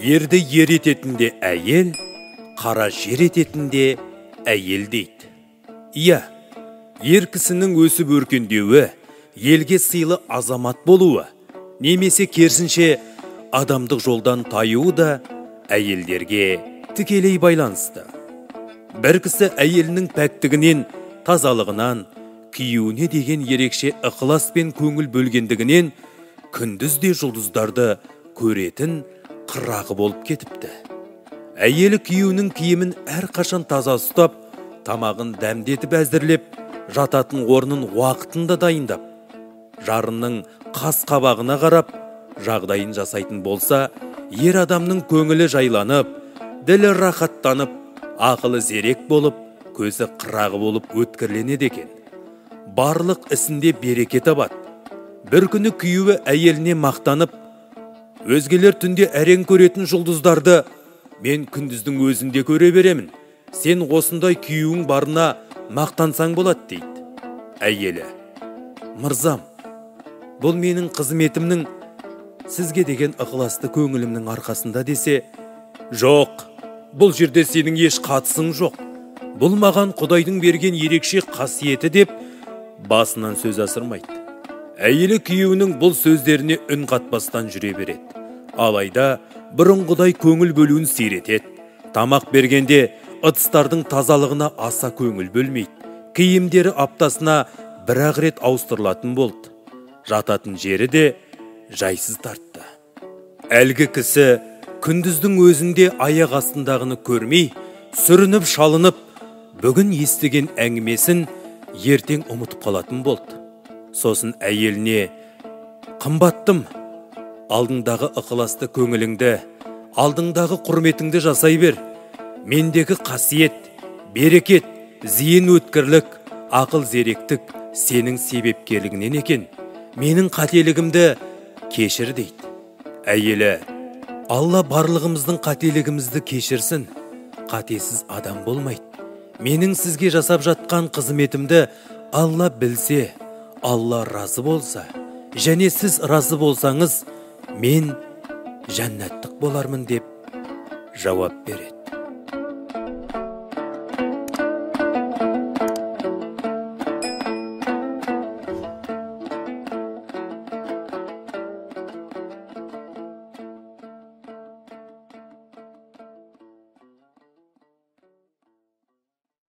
ерді ер ететінде әйел, қара жер ететінде әйел дейді. Иә, ер кісінің өсіп өркендеуі, елге сыйлы азамат болуы, немесе керісінше адамдық жолдан таюы да әйелдерге тікелей байланысты. Бір кісі әйелінің пәктігінен, тазалығынан, күйеуіне деген ерекше ықылас пен көңіл бөлгендігінен күндізде жұлдыздарды көретін қырағы болып кетіпті. Әйелі күйеуінің киімін әрқашан таза ұстап, тамағын дәмдетіп әзірлеп, жататын орнын уақытында дайындап, жарының қас қабағына қарап, жағдайын жасайтын болса, ер адамның көңілі жайланып, ділі рахаттанып, ақылы зерек болып, көзі қырағы болып өткірленеді екен. Барлық ісінде береке табады. Бір күні күйеуі әйеліне мақтанып, өзгелер түнде әрең көретін жұлдыздарды мен күндіздің өзінде көре беремін. Сен осындай күйеуің барына мақтансаң болады дейді. Әйелі: мырзам, бұл менің қызметімнің, сізге деген ықыласты көңілімнің арқасында десе, жоқ, бұл жерде сенің еш қатысың жоқ. Бұл маған Құдайдың берген ерекше қасиеті деп басынан сөз асырмайды. Әйелі күйеуінің бұл сөздеріне үн қатпастан жүре береді. Алайда бұрынғыдай көңіл бөлуін сиретеді. Тамақ бергенде ыдыстардың тазалығына аса көңіл бөлмейді. Киімдері аптасына бір-ақ рет ауыстырылатын болды. Жататын жері де жайсыз тартты. Әлгі кісі күндіздің өзінде аяқ астындағыны көрмей, сүрініп шалынып, бүгін естіген әңгімесін ертең ұмытып қалатын болды. Сосын әйеліне: қымбаттым, алдыңдағы ықыласты көңіліңді, алдыңдағы құрметіңді жасай бер. Мендегі қасиет, берекет, зейін өткірлік, ақыл зеректік сенің себепкерлігінен екен. Менің қателігімді кешір дейді. Әйелі: Алла барлығымыздың қателігімізді кешірсін. Қатесіз адам болмайды. Менің сізге жасап жатқан қызметімді Алла білсе, Алла разы болса, және сіз разы болсаңыз, мен жәннаттық болармын деп жауап береді.